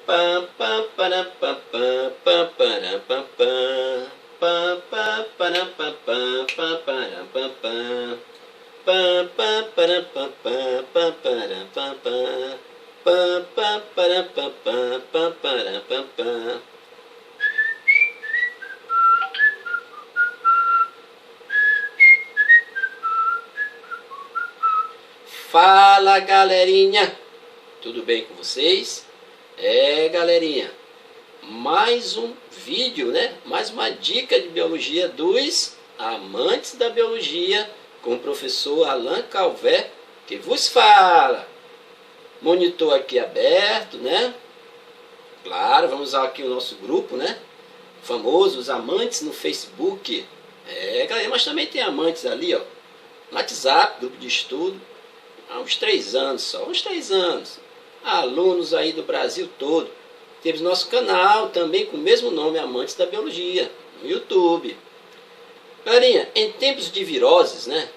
Pá, pá, para, pá, pá, pá, para, pá, pá. Pá, pá, para, pá, pá, pá, para, pá, pá. Pá, pá, para, pá, pá, pá, para, pá, pá. Pá, pá, para, pá, pá, pá, para, pá, pá. Fala, galerinha! Tudo bem com vocês? Galerinha, mais um vídeo, né? Mais uma dica de biologia dos amantes da biologia com o professor Alain Calvé, que vos fala. Monitor aqui aberto, né? Claro, vamos usar aqui o nosso grupo, né? Famoso, os amantes no Facebook. Galera, mas também tem amantes ali, ó. No WhatsApp, grupo de estudo. Há uns 3 anos só, uns 3 anos. Alunos aí do Brasil todo. Temos nosso canal também com o mesmo nome, Amantes da Biologia, no YouTube. Galerinha, em tempos de viroses, né?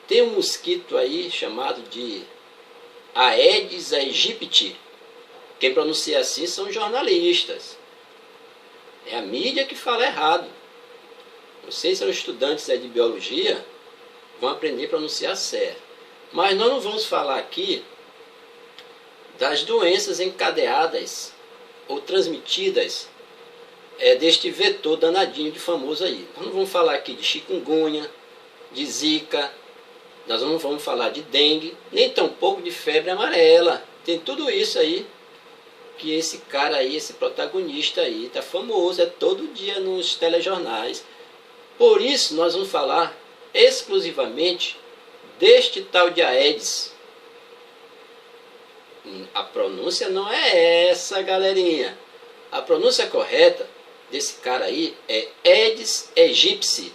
Tem um mosquito aí chamado de Aedes aegypti. Quem pronuncia assim são jornalistas. É a mídia que fala errado. Vocês são estudantes aí de biologia, vão aprender a pronunciar certo. Mas nós não vamos falar aqui das doenças encadeadas ou transmitidas deste vetor danadinho de famoso aí. Nós não vamos falar aqui de chikungunya, de zika, nós não vamos falar de dengue, nem tampouco de febre amarela. Tem tudo isso aí que esse cara aí, esse protagonista aí, tá famoso, é todo dia nos telejornais. Por isso nós vamos falar exclusivamente deste tal de Aedes. A pronúncia não é essa, galerinha. A pronúncia correta desse cara aí é Aedes aegypti.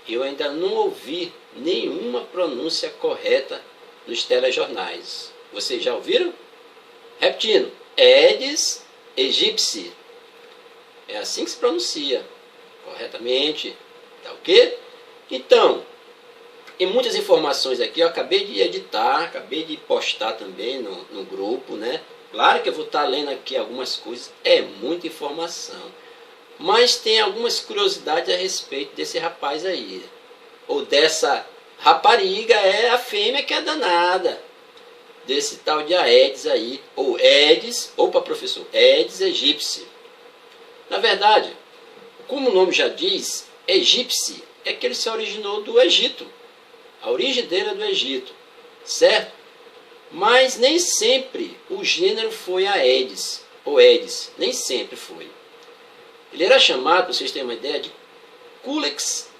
Eu ainda não ouvi nenhuma pronúncia correta nos telejornais. Vocês já ouviram? Repetindo, Aedes aegypti. É assim que se pronuncia corretamente. Tá ok? Então, e muitas informações aqui, eu acabei de editar, acabei de postar também no grupo, né? Claro que eu vou estar lendo aqui algumas coisas, é muita informação. Mas tem algumas curiosidades a respeito desse rapaz aí. Ou dessa rapariga, é a fêmea que é danada. Desse tal de Aedes aí, ou Aedes, opa professor, Aedes aegypti. Na verdade, como o nome já diz, egípcio é que ele se originou do Egito. A origem dele é do Egito, certo? Mas nem sempre o gênero foi Aedes, ou Aedes, nem sempre foi. Ele era chamado, para vocês terem uma ideia, de Culex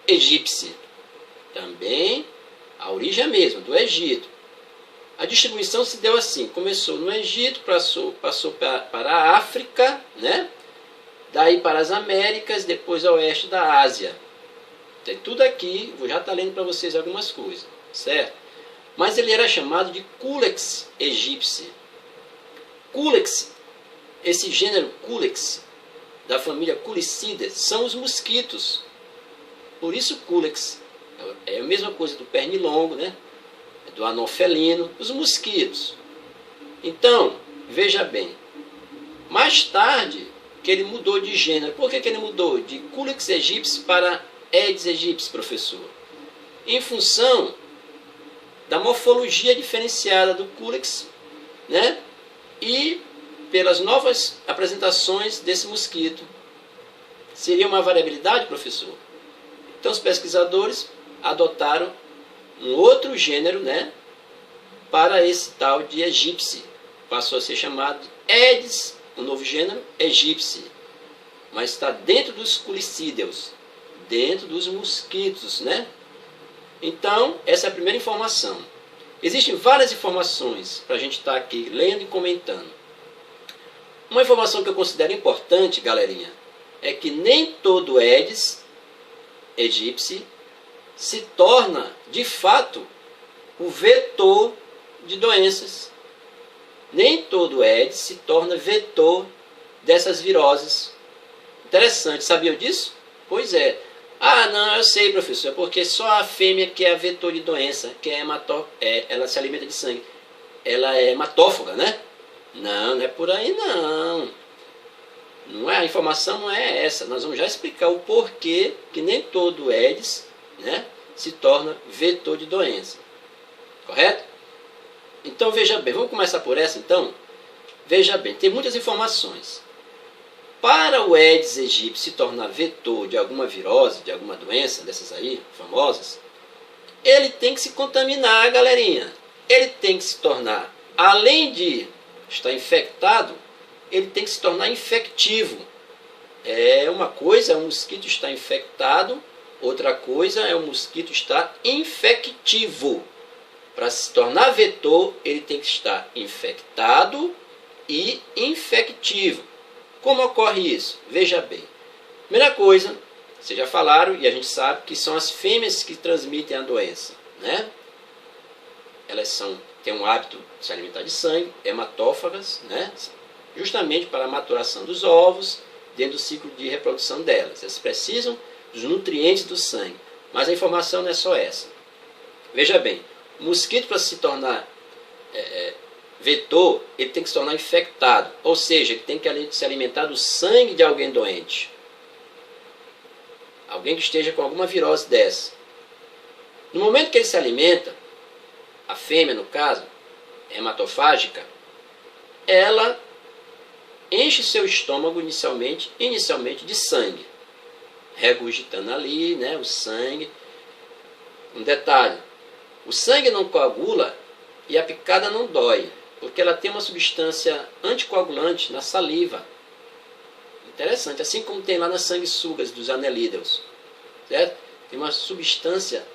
aegypti. Também a origem é a mesma, do Egito. A distribuição se deu assim, começou no Egito, passou para a África, né? Daí para as Américas, depois ao oeste da Ásia. Tem tudo aqui, vou já estar lendo para vocês algumas coisas, certo? Mas ele era chamado de Culex aegypti. Culex, esse gênero Culex, da família Culicidae, são os mosquitos. Por isso Culex. É a mesma coisa do pernilongo, né? Do anofelino, os mosquitos. Então, veja bem, mais tarde que ele mudou de gênero. Por que ele mudou de Culex aegypti para Aedes aegypti, professor? Em função da morfologia diferenciada do Culex, né? E pelas novas apresentações desse mosquito. Seria uma variabilidade, professor? Então os pesquisadores adotaram um outro gênero, né, para esse tal de aegypti. Passou a ser chamado Aedes, um novo gênero, aegypti. Mas está dentro dos culicídeos, dentro dos mosquitos, né? Então, essa é a primeira informação. Existem várias informações para a gente estar aqui lendo e comentando. Uma informação que eu considero importante, galerinha, é que nem todo Aedes aegypti se torna, de fato, o vetor de doenças. Nem todo Aedes se torna vetor dessas viroses. Interessante, sabia disso? Pois é. Ah, não, eu sei, professor, é porque só a fêmea que é a vetor de doença, que ela se alimenta de sangue. Ela é hematófaga, né? Não, não é por aí não. Não é, a informação não é essa. Nós vamos já explicar o porquê que nem todo Aedes, né, se torna vetor de doença. Correto? Então veja bem, vamos começar por essa então? Veja bem, tem muitas informações. Para o Aedes aegypti se tornar vetor de alguma virose, de alguma doença dessas aí, famosas, ele tem que se contaminar, galerinha. Ele tem que se tornar, além de estar infectado, ele tem que se tornar infectivo. Uma coisa é o mosquito estar infectado, outra coisa é o mosquito estar infectivo. Para se tornar vetor, ele tem que estar infectado e infectivo. Como ocorre isso? Veja bem. Primeira coisa, vocês já falaram e a gente sabe que são as fêmeas que transmitem a doença, né? Elas têm um hábito de se alimentar de sangue, hematófagas, né? Justamente para a maturação dos ovos dentro do ciclo de reprodução delas. Elas precisam dos nutrientes do sangue. Mas a informação não é só essa. Veja bem, o mosquito, para se tornar vetor, ele tem que se tornar infectado. Ou seja, ele tem que se alimentar do sangue de alguém doente. Alguém que esteja com alguma virose dessa. No momento que ele se alimenta, a fêmea no caso, hematofágica, ela enche seu estômago inicialmente de sangue, regurgitando ali, né, o sangue. Um detalhe, o sangue não coagula e a picada não dói, porque ela tem uma substância anticoagulante na saliva. Interessante, assim como tem lá nas sanguessugas dos anelídeos, certo? Tem uma substância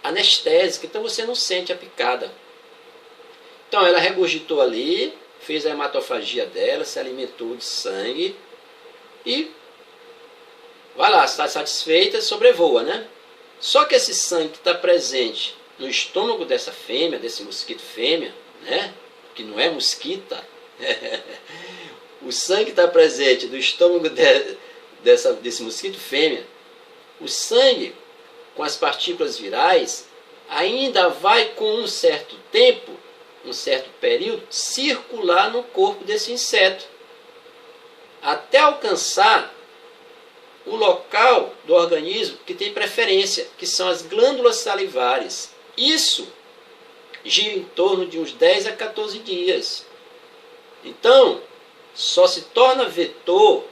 anestésica, então você não sente a picada. Então ela regurgitou ali, fez a hematofagia dela, se alimentou de sangue e vai lá, está satisfeita, sobrevoa, né? Só que esse sangue que está presente no estômago dessa fêmea, desse mosquito fêmea, né? Que não é mosquita, o sangue está presente no estômago desse mosquito fêmea, o sangue com as partículas virais ainda vai com um certo tempo, um certo período, circular no corpo desse inseto, até alcançar o local do organismo que tem preferência, que são as glândulas salivares. Isso gira em torno de uns 10 a 14 dias. Então, só se torna vetor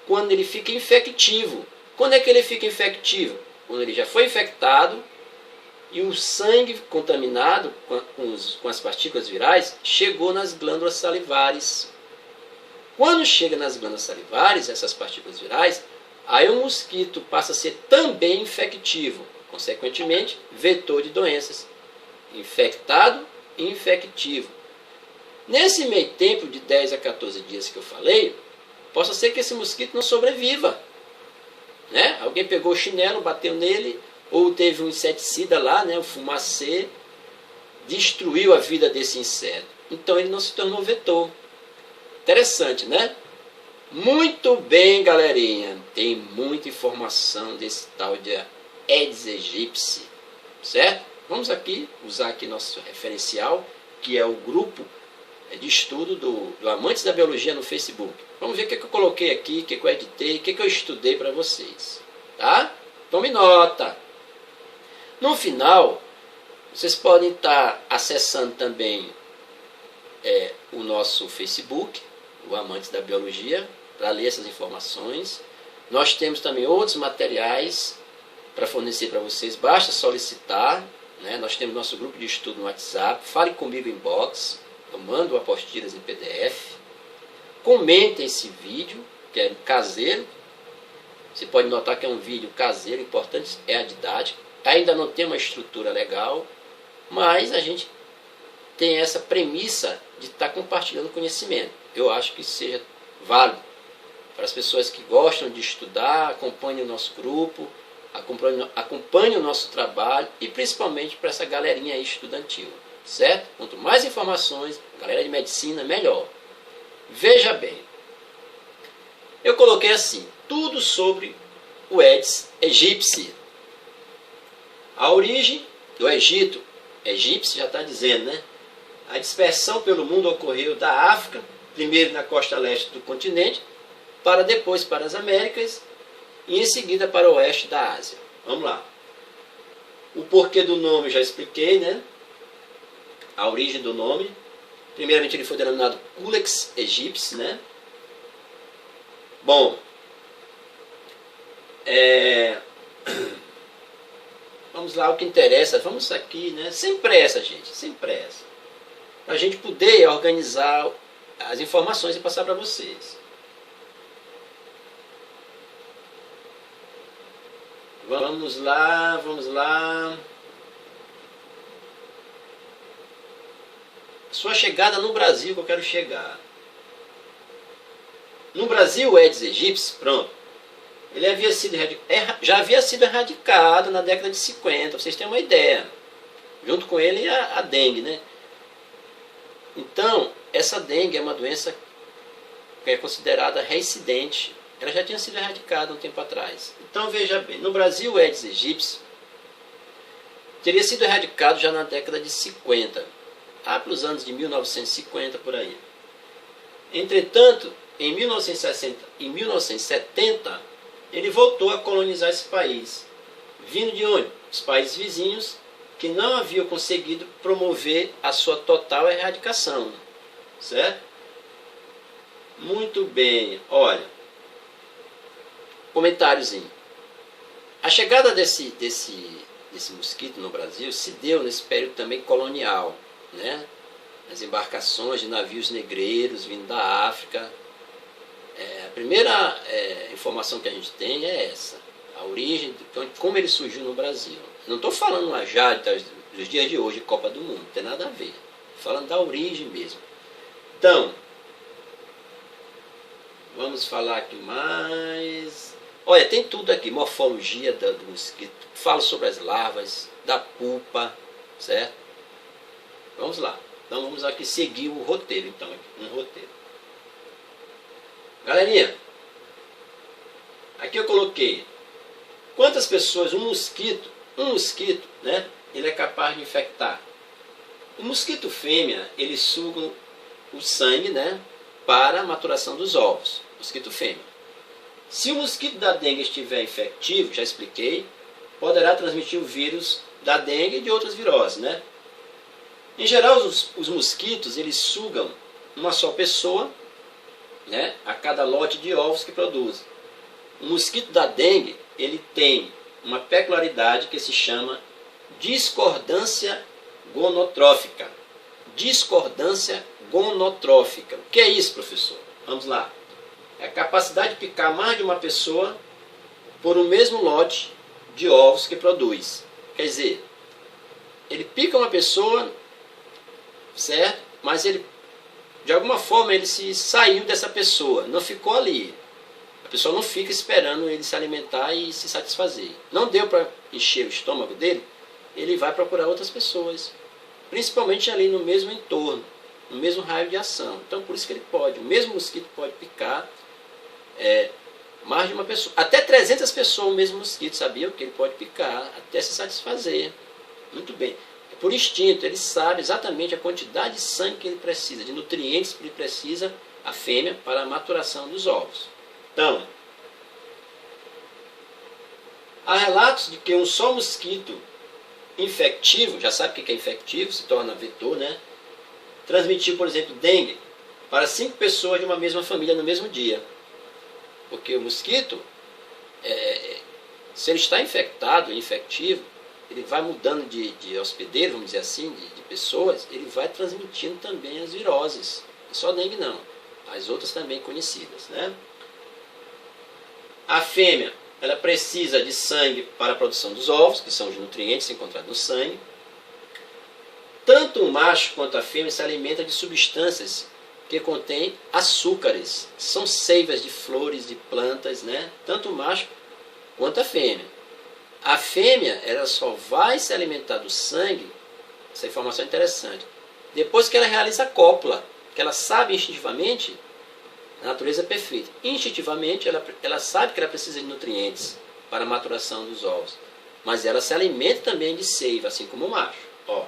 quando ele fica infectivo. Quando é que ele fica infectivo? Quando ele já foi infectado e o sangue contaminado com as partículas virais chegou nas glândulas salivares. Quando chega nas glândulas salivares, essas partículas virais, aí o mosquito passa a ser também infectivo, consequentemente, vetor de doenças. Infectado e infectivo. Nesse meio tempo de 10 a 14 dias que eu falei, possa ser que esse mosquito não sobreviva. Né? Alguém pegou o chinelo, bateu nele, ou teve um inseticida lá, né, o fumacê, destruiu a vida desse inseto. Então ele não se tornou vetor. Interessante, né? Muito bem, galerinha. Tem muita informação desse tal de Aedes aegypti, certo? Vamos aqui usar aqui nosso referencial, que é o grupo de estudo do Amantes da Biologia no Facebook. Vamos ver o que eu coloquei aqui, o que eu editei, o que eu estudei para vocês. Tá? Tome nota. No final, vocês podem estar acessando também o nosso Facebook, o Amantes da Biologia, para ler essas informações. Nós temos também outros materiais para fornecer para vocês. Basta solicitar. Né? Nós temos nosso grupo de estudo no WhatsApp. Fale comigo em inbox. Eu mando apostilas em PDF. Comentem esse vídeo, que é caseiro. Você pode notar que é um vídeo caseiro, importante é a didática. Ainda não tem uma estrutura legal, mas a gente tem essa premissa de estar compartilhando conhecimento. Eu acho que seja válido para as pessoas que gostam de estudar, acompanhem o nosso grupo, acompanhem o nosso trabalho e principalmente para essa galerinha aí estudantil, certo? Quanto mais informações, galera de medicina, melhor. Veja bem, eu coloquei assim, tudo sobre o Aedes aegypti. A origem do Egito, egípcio já está dizendo, né? A dispersão pelo mundo ocorreu da África, primeiro na costa leste do continente, para depois para as Américas e em seguida para o oeste da Ásia. Vamos lá. O porquê do nome já expliquei, né? A origem do nome. Primeiramente ele foi denominado Culex aegypti, né? Bom, vamos lá, o que interessa, vamos aqui, né? Sem pressa, gente, sem pressa. Para a gente poder organizar as informações e passar para vocês. Vamos lá, vamos lá. Sua chegada no Brasil que eu quero chegar. No Brasil, o Aedes aegypti, pronto, ele já havia sido erradicado na década de 50, para vocês terem uma ideia. Junto com ele a dengue, né? Então, essa dengue é uma doença que é considerada reincidente. Ela já tinha sido erradicada um tempo atrás. Então, veja bem, no Brasil, o Aedes aegypti teria sido erradicado já na década de 50, lá para os anos de 1950, por aí. Entretanto, em 1960 e 1970, ele voltou a colonizar esse país. Vindo de onde? Os países vizinhos que não haviam conseguido promover a sua total erradicação. Certo? Muito bem. Olha, comentáriozinho. A chegada desse mosquito no Brasil se deu nesse período também colonial, né? As embarcações de navios negreiros vindo da África. A primeira informação que a gente tem é essa, a origem, de como ele surgiu no Brasil. Não estou falando já dos dias de hoje, Copa do Mundo, não tem nada a ver. Estou falando da origem mesmo. Então, vamos falar aqui mais. Olha, tem tudo aqui, morfologia do mosquito, fala sobre as larvas, da pupa, certo? Vamos lá. Então vamos aqui seguir o roteiro, então, um roteiro. Galerinha, aqui eu coloquei quantas pessoas um mosquito, né, ele é capaz de infectar. O mosquito fêmea, ele suga o sangue, né, para a maturação dos ovos. Mosquito fêmea. Se o mosquito da dengue estiver infectivo, já expliquei, poderá transmitir o vírus da dengue e de outras viroses, né? Em geral, os mosquitos, eles sugam uma só pessoa, né, a cada lote de ovos que produzem. O mosquito da dengue, ele tem uma peculiaridade que se chama discordância gonotrófica. Discordância gonotrófica. O que é isso, professor? Vamos lá. É a capacidade de picar mais de uma pessoa por um mesmo lote de ovos que produz. Quer dizer, ele pica uma pessoa, certo? Mas ele, de alguma forma, ele se saiu dessa pessoa, não ficou ali. A pessoa não fica esperando ele se alimentar e se satisfazer. Não deu para encher o estômago dele, ele vai procurar outras pessoas, principalmente ali no mesmo entorno, no mesmo raio de ação. Então, por isso que ele pode, o mesmo mosquito pode picar mais de uma pessoa. Até 300 pessoas o mesmo mosquito, sabiam que ele pode picar até se satisfazer. Muito bem. Por instinto, ele sabe exatamente a quantidade de sangue que ele precisa, de nutrientes que ele precisa, a fêmea, para a maturação dos ovos. Então, há relatos de que um só mosquito infectivo, já sabe o que é infectivo, se torna vetor, né? Transmitiu, por exemplo, dengue para 5 pessoas de uma mesma família no mesmo dia. Porque o mosquito, se ele está infectado, infectivo, ele vai mudando de hospedeiro, vamos dizer assim, de pessoas, ele vai transmitindo também as viroses. Não só dengue não, as outras também conhecidas, né? A fêmea, ela precisa de sangue para a produção dos ovos, que são os nutrientes encontrados no sangue. Tanto o macho quanto a fêmea se alimentam de substâncias que contêm açúcares. São seivas de flores, de plantas, né? Tanto o macho quanto a fêmea. A fêmea, ela só vai se alimentar do sangue, essa informação é interessante, depois que ela realiza a cópula, que ela sabe instintivamente, a natureza é perfeita. Instintivamente, ela sabe que ela precisa de nutrientes para a maturação dos ovos. Mas ela se alimenta também de seiva, assim como o macho. Ó.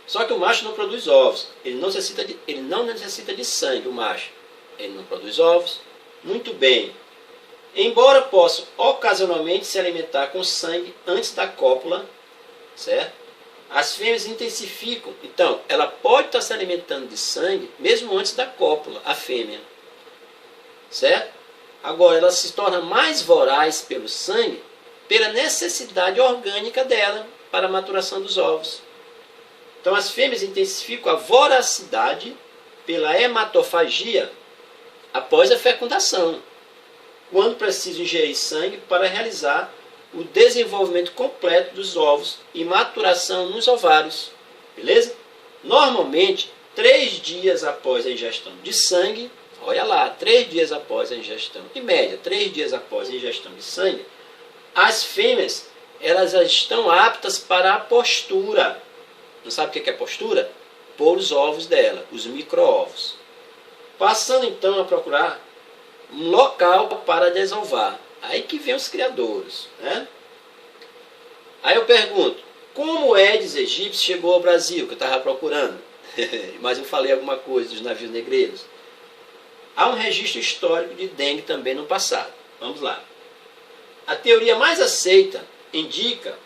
Só que o macho não produz ovos. Ele não necessita de sangue, o macho. Ele não produz ovos. Muito bem. Embora possa ocasionalmente se alimentar com sangue antes da cópula, certo? As fêmeas intensificam. Então, ela pode estar se alimentando de sangue mesmo antes da cópula, a fêmea. Certo? Agora, ela se torna mais voraz pelo sangue pela necessidade orgânica dela para a maturação dos ovos. Então, as fêmeas intensificam a voracidade pela hematofagia após a fecundação, quando precisam ingerir sangue para realizar o desenvolvimento completo dos ovos e maturação nos ovários. Beleza? Normalmente, 3 dias após a ingestão de sangue, olha lá, 3 dias após a ingestão, em média, 3 dias após a ingestão de sangue, as fêmeas elas já estão aptas para a postura. Não sabe o que é postura? Pôr os ovos dela, os micro-ovos. Passando então a procurar um local para desovar. Aí que vem os criadouros, né? Aí eu pergunto, como o Aedes aegypti chegou ao Brasil, que eu estava procurando? Mas eu falei alguma coisa dos navios negreiros. Há um registro histórico de dengue também no passado. Vamos lá. A teoria mais aceita indica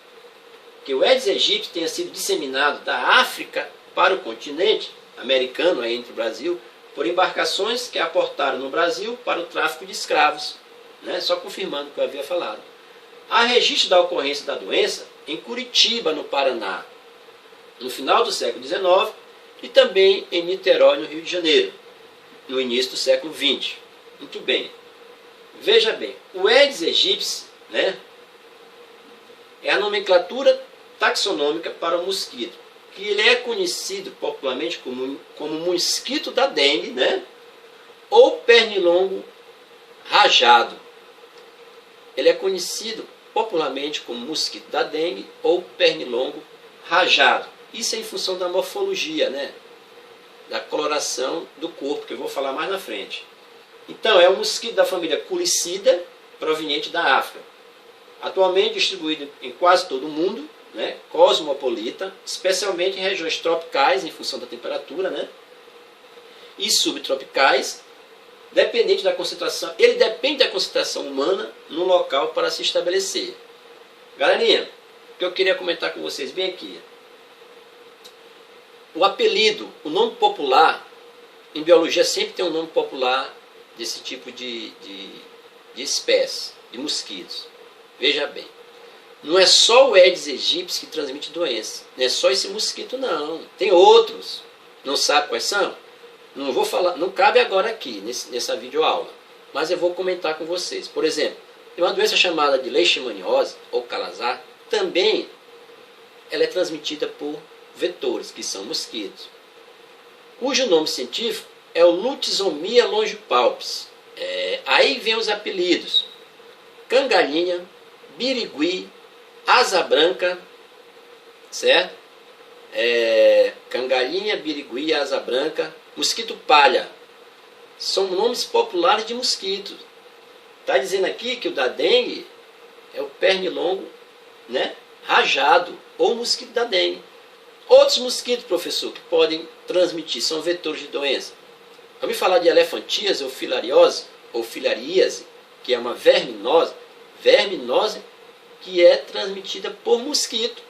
que o Aedes aegypti tenha sido disseminado da África para o continente americano, aí entre o Brasil, por embarcações que aportaram no Brasil para o tráfico de escravos, né? Só confirmando o que eu havia falado. Há registro da ocorrência da doença em Curitiba, no Paraná, no final do século XIX, e também em Niterói, no Rio de Janeiro, no início do século XX. Muito bem. Veja bem, o Aedes aegypti, né, é a nomenclatura taxonômica para o mosquito, que ele é conhecido popularmente como mosquito da dengue, né, ou pernilongo rajado. Ele é conhecido popularmente como mosquito da dengue ou pernilongo rajado. Isso é em função da morfologia, né, da coloração do corpo, que eu vou falar mais na frente. Então, é um mosquito da família Culicida, proveniente da África. Atualmente distribuído em quase todo o mundo, né, cosmopolita, especialmente em regiões tropicais, em função da temperatura, né, e subtropicais, dependente da concentração. Ele depende da concentração humana no local para se estabelecer. Galerinha, o que eu queria comentar com vocês bem aqui. O apelido, o nome popular, em biologia sempre tem um nome popular desse tipo de espécie, de mosquitos. Veja bem, não é só o Aedes aegypti que transmite doença, não é só esse mosquito não, tem outros. Não sabe quais são? Não vou falar, não cabe agora aqui, nessa videoaula, mas eu vou comentar com vocês. Por exemplo, tem uma doença chamada de leishmaniose, ou calazar, também ela é transmitida por vetores, que são mosquitos, cujo nome científico é o Lutzomia longipalpis. Aí vem os apelidos: cangalhinha, birigui, asa branca, certo? Cangalhinha, birigui, asa branca, mosquito palha. São nomes populares de mosquitos. Está dizendo aqui que o da dengue é o pernilongo, né, rajado, ou mosquito da dengue. Outros mosquitos, professor, que podem transmitir, são vetores de doença. Vamos falar de elefantíase ou filariose, ou filaríase, que é uma verminose que é transmitida por mosquito,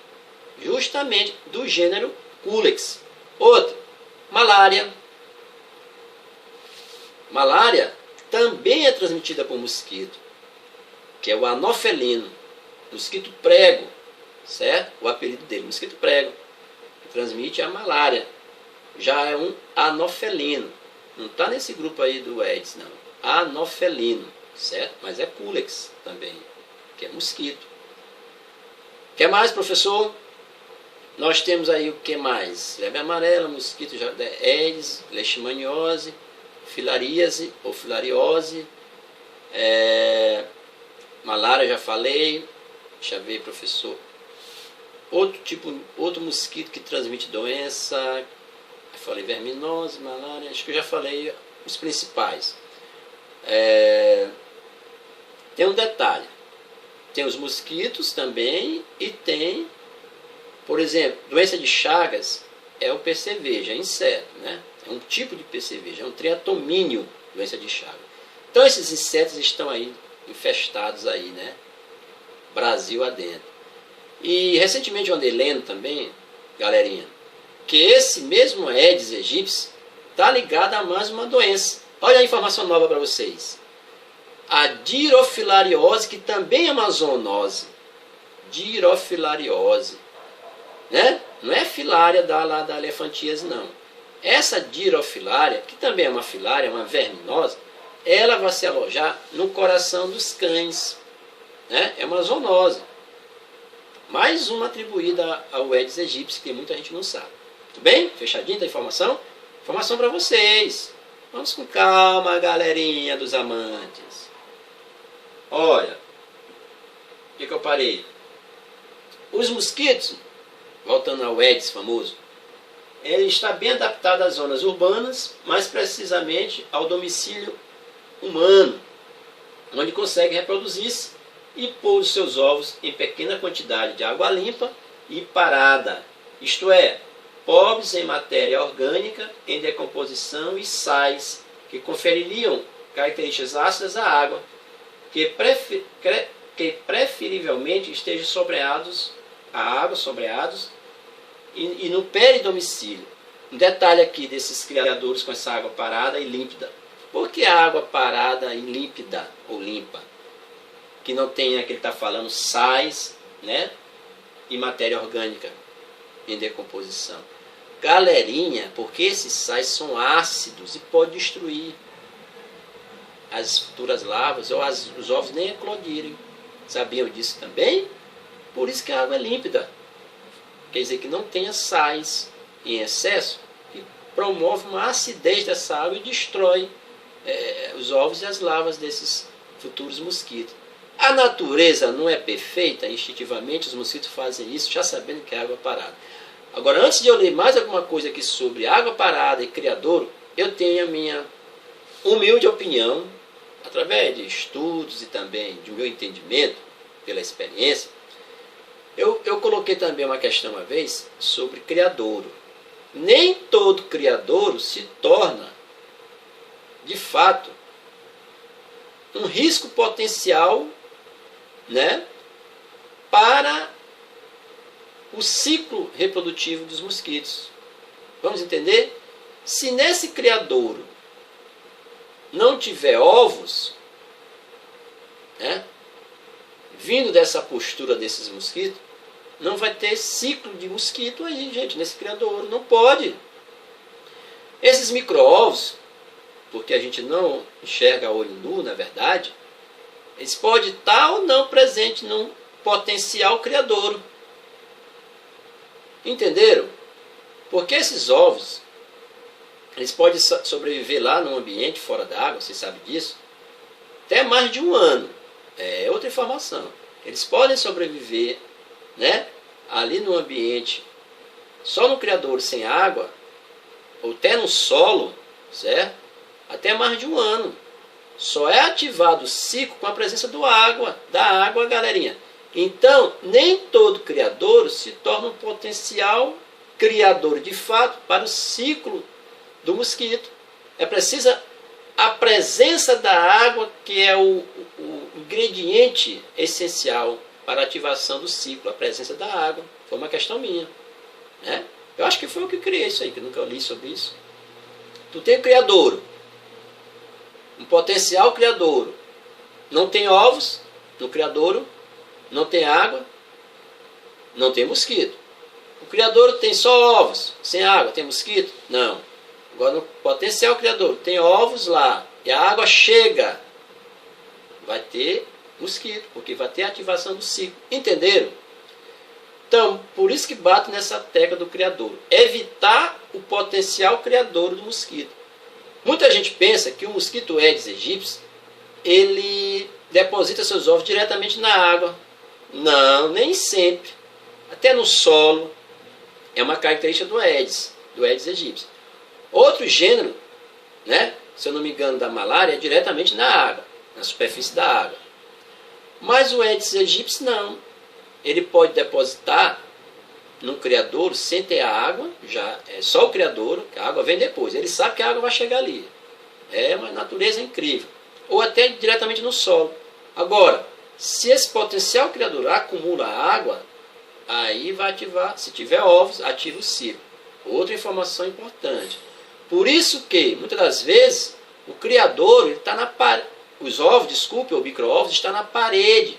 justamente do gênero Culex. Outro, malária. Malária também é transmitida por mosquito, que é o anofelino, mosquito prego, certo? O apelido dele, mosquito prego, que transmite a malária. Já é um anofelino. Não está nesse grupo aí do Aedes, não. Anofelino, certo? Mas é Culex também, que é mosquito. O que mais, professor? Nós temos aí o que mais? Febre amarela, mosquito, Aedes, leishmaniose, filaríase ou filariose, malária já falei. Deixa eu ver, professor. Outro mosquito que transmite doença, eu falei verminose, malária, acho que eu já falei os principais. Tem um detalhe, tem os mosquitos também, e tem, por exemplo, doença de Chagas, é o percevejo, é inseto, né? É um tipo de percevejo, é um triatomínio, doença de Chagas. Então esses insetos estão aí infestados aí, né? Brasil adentro. E recentemente eu andei lendo também, galerinha, que esse mesmo Aedes aegypti está ligado a mais uma doença. Olha a informação nova para vocês. A dirofilariose, que também é uma zoonose. Dirofilariose, né? Não é filária lá da elefantíase, não. Essa dirofilária, que também é uma filária, uma verminosa, ela vai se alojar no coração dos cães, né? É uma zoonose. Mais uma atribuída ao Aedes aegypti, que muita gente não sabe. Tudo bem? Fechadinho da informação? Informação para vocês. Vamos com calma, galerinha dos amantes. Olha, o que eu parei? Os mosquitos, voltando ao Aedes famoso, ele está bem adaptado às zonas urbanas, mais precisamente ao domicílio humano, onde consegue reproduzir-se e pôr os seus ovos em pequena quantidade de água limpa e parada, isto é, pobres em matéria orgânica, em decomposição e sais, que confeririam características ácidas à água, que preferivelmente estejam sobreados e no peridomicílio. Um detalhe aqui desses criadores com essa água parada e límpida. Por que a água parada e límpida ou limpa? Que não tem aquele que está falando sais, né? E matéria orgânica em decomposição. Galerinha, porque esses sais são ácidos e pode destruir as futuras larvas ou os ovos nem eclodirem. Sabiam disso também? Por isso que a água é límpida. Quer dizer que não tenha sais em excesso, que promove uma acidez dessa água e destrói os ovos e as larvas desses futuros mosquitos. A natureza não é perfeita, instintivamente os mosquitos fazem isso, já sabendo que é água parada. Agora, antes de eu ler mais alguma coisa aqui sobre água parada e criadouro, eu tenho a minha humilde opinião, através de estudos e também de meu entendimento, pela experiência. Eu coloquei também uma questão uma vez sobre criadouro. Nem todo criadouro se torna, de fato, um risco potencial, né, para o ciclo reprodutivo dos mosquitos. Vamos entender? Se nesse criadouro não tiver ovos, né, vindo dessa postura desses mosquitos, não vai ter ciclo de mosquito aí, gente, nesse criadouro. Não pode. Esses micro-ovos, porque a gente não enxerga a olho nu, na verdade, eles podem estar ou não presentes num potencial criadouro. Entenderam? Porque esses ovos, eles podem sobreviver lá num ambiente fora da água, você sabe disso, até mais de um ano. É outra informação. Eles podem sobreviver, né, ali no ambiente, só no criadouro sem água, ou até no solo, certo? Até mais de um ano. Só é ativado o ciclo com a presença da água, galerinha. Então, nem todo criadouro se torna um potencial criador de fato para o ciclo do mosquito. É precisa a presença da água, que é o ingrediente essencial para a ativação do ciclo, a presença da água. Foi uma questão minha, né? Eu acho que foi eu que criei isso aí, que eu nunca li sobre isso. Tu tem o criadouro, um potencial criadouro. Não tem ovos no criadouro, não tem água, não tem mosquito. O criadouro tem só ovos, sem água, tem mosquito? Não. Agora no potencial criadouro tem ovos lá e a água chega, vai ter mosquito, porque vai ter ativação do ciclo. Entenderam? Então, por isso que bate nessa tecla do criadouro. Evitar o potencial criadouro do mosquito. Muita gente pensa que o mosquito Aedes aegypti, ele deposita seus ovos diretamente na água. Não, nem sempre. Até no solo. É uma característica do Aedes aegypti. Outro gênero, né, se eu não me engano, da malária, é diretamente na água, na superfície da água. Mas o Aedes aegypti não. Ele pode depositar num criadouro sem ter a água, já é só o criadouro, que a água vem depois. Ele sabe que a água vai chegar ali. É uma natureza incrível. Ou até diretamente no solo. Agora, se esse potencial criador acumula água, aí vai ativar, se tiver ovos, ativa o ciclo. Outra informação importante. Por isso que, muitas das vezes, o criador está na parede. Os ovos, desculpe, ou micro-ovos, está na parede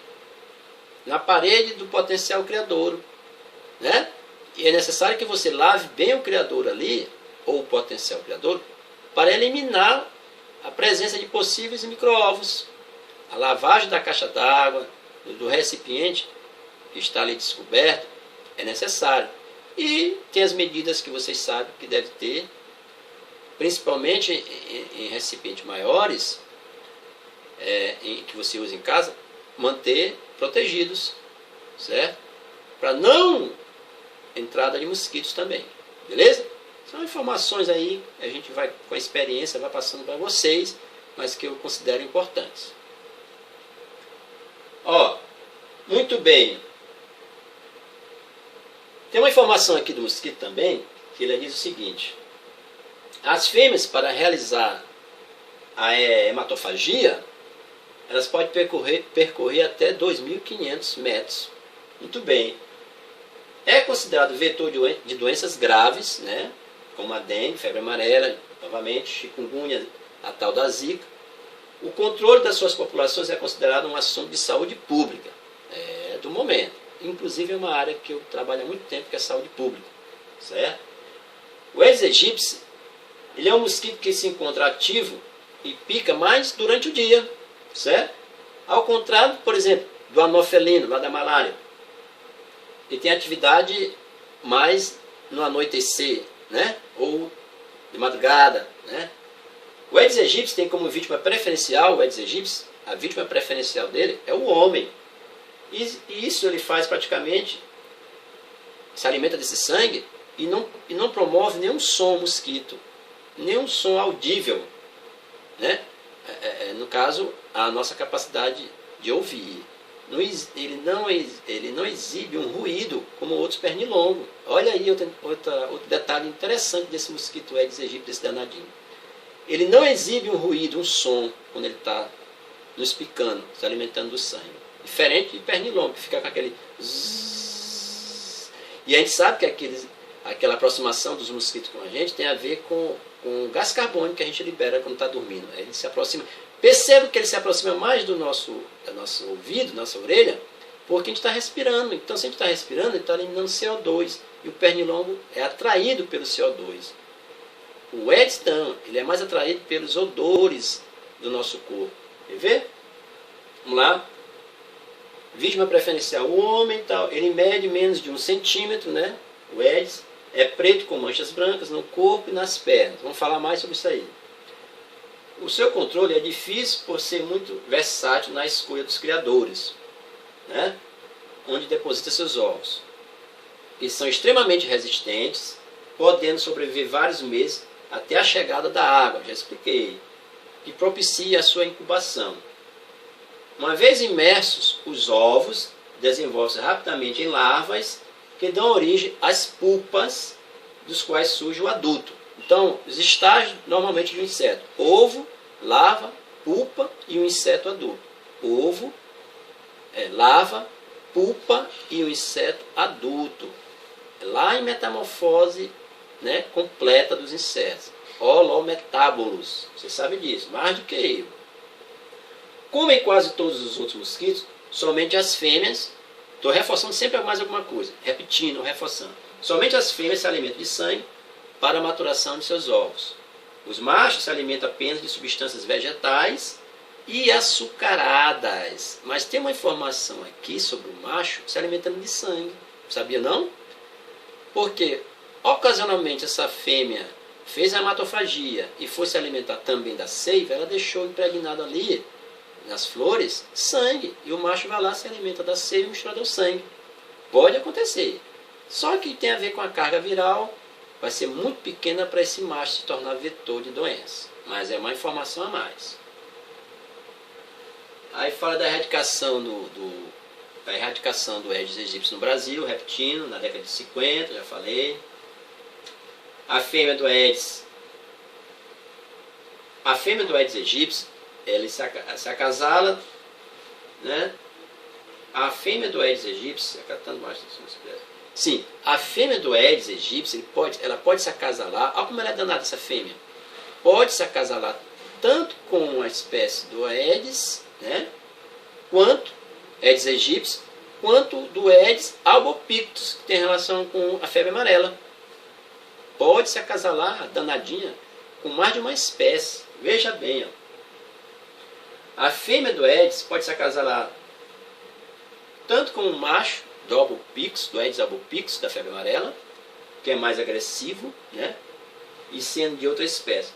do potencial criadouro, né? E é necessário que você lave bem o criador ali, ou o potencial criador, para eliminar a presença de possíveis micro-ovos. A lavagem da caixa d'água, do recipiente que está ali descoberto, é necessário. E tem as medidas que vocês sabem que deve ter, principalmente em recipientes maiores, que você usa em casa, manter protegidos, certo? Para não entrada de mosquitos também, beleza? São informações aí que a gente vai, com a experiência, vai passando para vocês, mas que eu considero importantes. Ó, muito bem. Tem uma informação aqui do mosquito também, que ele diz o seguinte: as fêmeas, para realizar a hematofagia, elas podem percorrer até 2.500 metros. Muito bem. É considerado vetor de doenças graves, né? Como a dengue, febre amarela, novamente, chikungunya, a tal da zika. O controle das suas populações é considerado um assunto de saúde pública do momento. Inclusive é uma área que eu trabalho há muito tempo, que é saúde pública. Certo? O Aedes aegypti, ele é um mosquito que se encontra ativo e pica mais durante o dia. Certo? Ao contrário, por exemplo, do anofelino, lá da malária. Ele tem atividade mais no anoitecer, né? Ou de madrugada, né? O Aedes aegypti tem como vítima preferencial, o Aedes aegypti, a vítima preferencial dele é o homem. E isso ele faz praticamente, se alimenta desse sangue e não promove nenhum som mosquito, nenhum som audível, né? No caso, a nossa capacidade de ouvir. Ele não exibe um ruído como outros pernilongos. Olha aí outro detalhe interessante desse mosquito Aedes aegypti, desse danadinho. Ele não exibe um ruído, um som, quando ele está nos picando, se alimentando do sangue. Diferente de pernilongo, que fica com aquele zzz. E a gente sabe que aquela aproximação dos mosquitos com a gente tem a ver com o gás carbônico que a gente libera quando está dormindo. Ele se aproxima. Perceba que ele se aproxima mais do nosso ouvido, nossa orelha, porque a gente está respirando. Então, se a gente está respirando, ele está eliminando CO2. E o pernilongo é atraído pelo CO2. O Aedes não, ele é mais atraído pelos odores do nosso corpo. Quer ver? Vamos lá. Vítima preferencial, o homem tal, ele mede menos de 1 centímetro, né? O Aedes é preto com manchas brancas no corpo e nas pernas. Vamos falar mais sobre isso aí. O seu controle é difícil por ser muito versátil na escolha dos criadores, né? Onde deposita seus ovos. Eles são extremamente resistentes, podendo sobreviver vários meses até a chegada da água, já expliquei, que propicia a sua incubação. Uma vez imersos, os ovos desenvolvem-se rapidamente em larvas que dão origem às pulpas, dos quais surge o adulto. Então, os estágios normalmente de um inseto: ovo, larva, pulpa e um inseto adulto. Ovo, larva, pulpa e o inseto adulto. Lá em metamorfose, né, completa dos insetos. Holometábolos. Você sabe disso, mais do que eu. Como em quase todos os outros mosquitos, somente as fêmeas, estou reforçando sempre mais alguma coisa, repetindo, reforçando. Somente as fêmeas se alimentam de sangue para a maturação de seus ovos. Os machos se alimentam apenas de substâncias vegetais e açucaradas. Mas tem uma informação aqui sobre o macho se alimentando de sangue. Sabia não? Porque ocasionalmente essa fêmea fez a hematofagia e foi se alimentar também da seiva, ela deixou impregnado ali, nas flores, sangue. E o macho vai lá, se alimenta da seiva e mistura o sangue. Pode acontecer. Só que tem a ver com a carga viral, vai ser muito pequena para esse macho se tornar vetor de doença. Mas é uma informação a mais. Aí fala da erradicação a erradicação do Aedes aegypti no Brasil, repetindo, na década de 50, já falei. A fêmea do Aedes aegypti, ela se acasala, né? A fêmea do Aedes aegypti, sim, a fêmea do Aedes aegypti, ela pode se acasalar. Olha como ela é danada, essa fêmea. Pode se acasalar tanto com a espécie do Aedes, né? Quanto Aedes aegypti, quanto do Aedes albopictus, que tem relação com a febre amarela. Pode se acasalar, danadinha, com mais de uma espécie. Veja bem, ó. A fêmea do Aedes pode se acasalar tanto com o macho do albopictus, do Aedes albopictus, da febre amarela, que é mais agressivo, né? E sendo de outra espécie.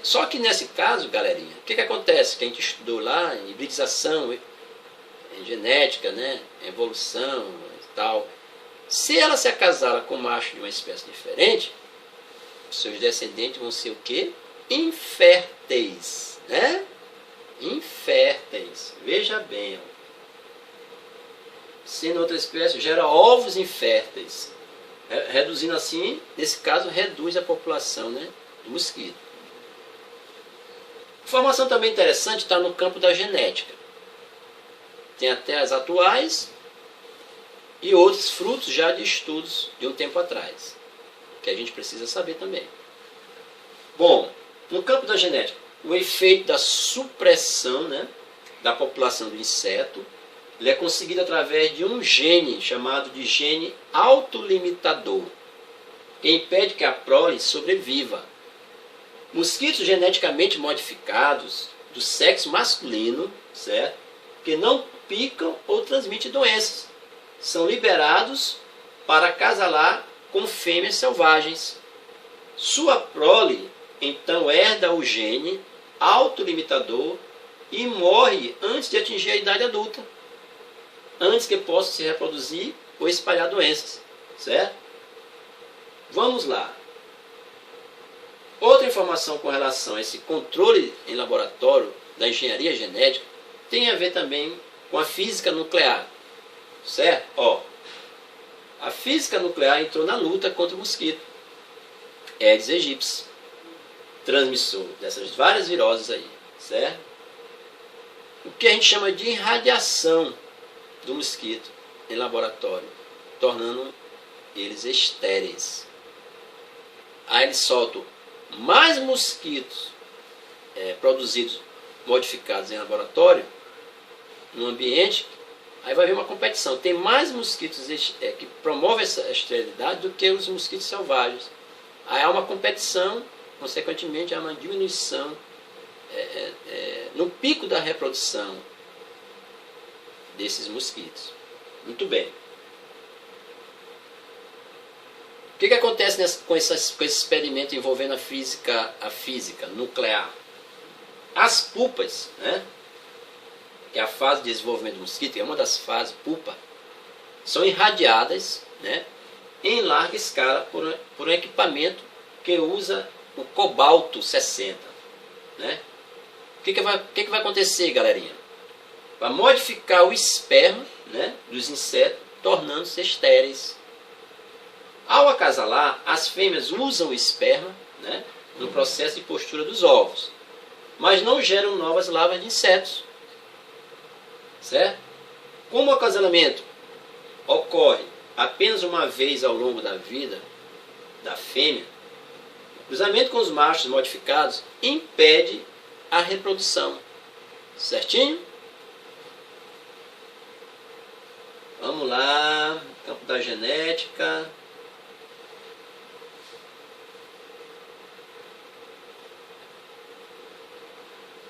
Só que nesse caso, galerinha, o que acontece? Que a gente estudou lá em hibridização, em genética, né? Evolução e tal. Se ela se acasala com o macho de uma espécie diferente, seus descendentes vão ser o quê? Inférteis, né? Inférteis. Veja bem, ó. Sendo outra espécie, gera ovos inférteis. Reduzindo assim, nesse caso, reduz a população, né, do mosquito. Informação também interessante está no campo da genética. Tem até as atuais e outros frutos já de estudos de um tempo atrás, que a gente precisa saber também. Bom, no campo da genética, o efeito da supressão, né, da população do inseto, ele é conseguido através de um gene chamado de gene autolimitador, que impede que a prole sobreviva. Mosquitos geneticamente modificados do sexo masculino, certo? Que não picam ou transmitem doenças, são liberados para acasalar com fêmeas selvagens. Sua prole, então, herda o gene autolimitador e morre antes de atingir a idade adulta, antes que possa se reproduzir ou espalhar doenças, certo? Vamos lá. Outra informação com relação a esse controle em laboratório da engenharia genética tem a ver também com a física nuclear, certo? Ó, a física nuclear entrou na luta contra o mosquito Aedes aegypti, transmissor dessas várias viroses aí, certo? O que a gente chama de irradiação do mosquito em laboratório, tornando eles estéreis. Aí eles soltam mais mosquitos produzidos, modificados em laboratório, no ambiente, aí vai haver uma competição. Tem mais mosquitos que promovem essa esterilidade do que os mosquitos selvagens. Aí há uma competição, consequentemente há uma diminuição no pico da reprodução desses mosquitos. Muito bem. O que acontece com esse experimento envolvendo a física nuclear? As pupas, né, que é a fase de desenvolvimento do mosquito, que é uma das fases, pupa, são irradiadas, né, em larga escala por um equipamento que usa o cobalto 60. Né? O que vai acontecer, galerinha? Vai modificar o esperma, né, dos insetos, tornando-se estéreis. Ao acasalar, as fêmeas usam o esperma, né, no processo de postura dos ovos, mas não geram novas larvas de insetos. Certo? Como o acasalamento ocorre apenas uma vez ao longo da vida da fêmea, o cruzamento com os machos modificados impede a reprodução. Certinho? Vamos lá, campo da genética.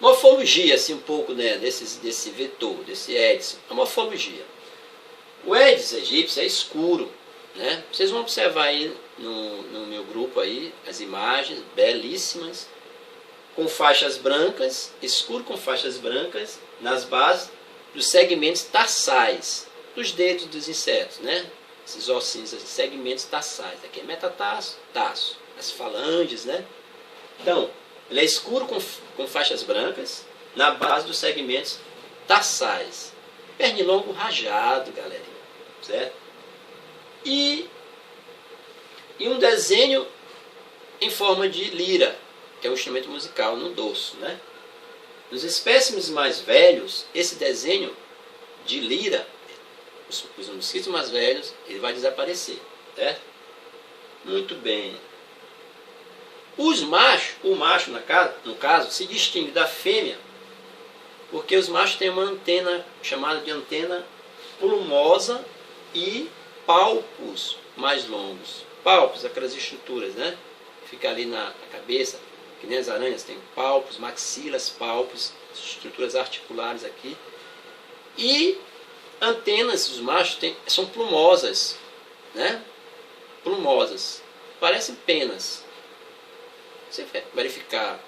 Morfologia, assim, um pouco, né, desse vetor, desse Aedes. A morfologia. O Aedes aegypti é escuro, né? Vocês vão observar aí no meu grupo aí as imagens belíssimas, com faixas brancas, escuro com faixas brancas nas bases dos segmentos tarsais dos dedos dos insetos, né? Esses ossinhos, esses segmentos tarsais. Aqui é metatarso, tarso, as falanges, né? Então, ele é escuro com faixas brancas na base dos segmentos tarsais. pernilongo rajado, galerinha, certo? E um desenho em forma de lira, que é um instrumento musical no dorso, né? Nos espécimes mais velhos, esse desenho de lira, os mosquitos mais velhos, ele vai desaparecer, certo? Muito bem. O macho, no caso, se distingue da fêmea, porque os machos têm uma antena chamada de antena plumosa e palpos mais longos. Palpos, aquelas estruturas, né? Fica ali na cabeça, que nem as aranhas, tem palpos, maxilas, palpos, estruturas articulares aqui. E antenas, os machos são plumosas, né? Plumosas, parecem penas. Você vai verificar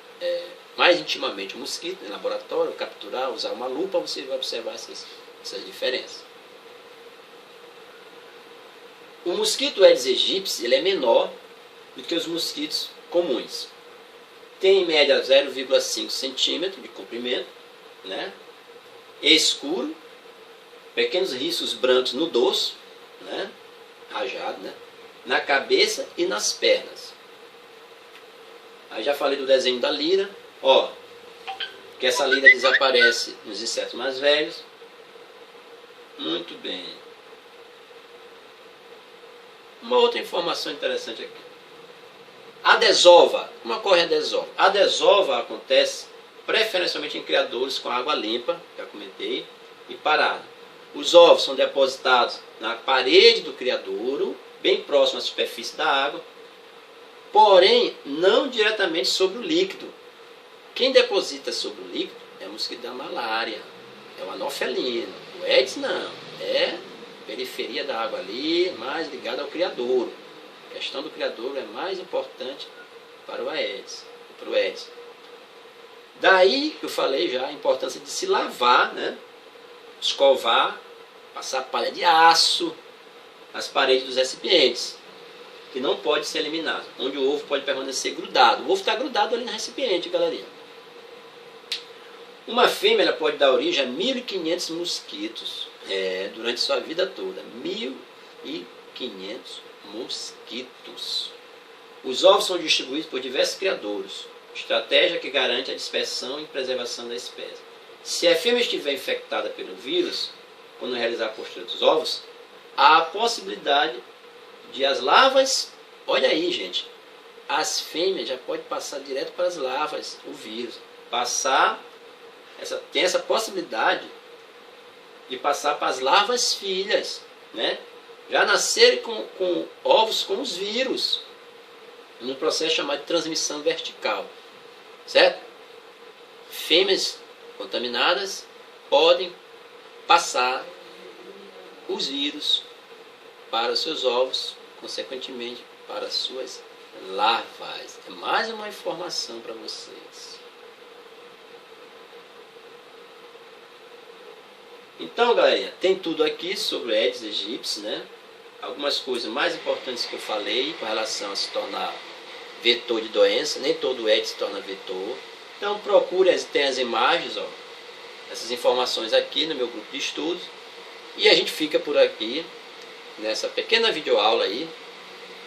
mais intimamente o mosquito em laboratório, capturar, usar uma lupa, você vai observar essas diferenças. O mosquito Aedes aegypti, ele é menor do que os mosquitos comuns. Tem em média 0,5 centímetro de comprimento, né? É escuro, pequenos riscos brancos no dorso, né? Rajado, né? Na cabeça e nas pernas. Aí já falei do desenho da lira, ó, que essa lira desaparece nos insetos mais velhos. Muito bem. Uma outra informação interessante aqui. A desova. Como ocorre a desova? A desova acontece preferencialmente em criadouros com água limpa, já comentei, e parada. Os ovos são depositados na parede do criadouro, bem próximo à superfície da água, porém não diretamente sobre o líquido. Quem deposita sobre o líquido é o mosquito da malária, é o anofelino. O Aedes não, é periferia da água ali, mais ligada ao criadouro. A questão do criadouro é mais importante para o Aedes. Daí que eu falei já a importância de se lavar, né? Escovar, passar palha de aço nas paredes dos recipientes, que não pode ser eliminado, onde o ovo pode permanecer grudado. O ovo está grudado ali no recipiente, galerinha. Uma fêmea ela pode dar origem a 1.500 mosquitos durante sua vida toda. 1.500 mosquitos. Os ovos são distribuídos por diversos criadouros, estratégia que garante a dispersão e preservação da espécie. Se a fêmea estiver infectada pelo vírus, quando realizar a postura dos ovos, há a possibilidade de as larvas, olha aí gente, as fêmeas já podem passar direto para as larvas, o vírus, tem essa possibilidade de passar para as larvas filhas, né? Já nascerem com ovos com os vírus, no processo chamado de transmissão vertical, certo? Fêmeas contaminadas podem passar os vírus para os seus ovos, consequentemente para as suas larvas. É mais uma informação para vocês. Então, galerinha, tem tudo aqui sobre o Aedes aegypti, né? Algumas coisas mais importantes que eu falei com relação a se tornar vetor de doença. Nem todo Aedes se torna vetor. Então, procure, tem as imagens, ó, essas informações aqui no meu grupo de estudos. E a gente fica por aqui, nessa pequena videoaula aí.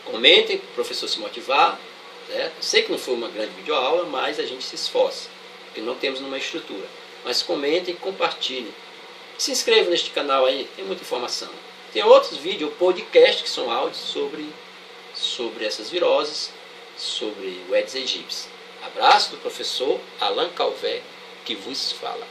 Comentem para o professor se motivar, certo? Sei que não foi uma grande videoaula, mas a gente se esforça, porque não temos uma estrutura. Mas comentem e compartilhem. Se inscreva neste canal aí, tem muita informação. Tem outros vídeos, podcast, que são áudios sobre essas viroses, sobre o Aedes aegypti. Abraço do professor Alain Calvé, que vos fala.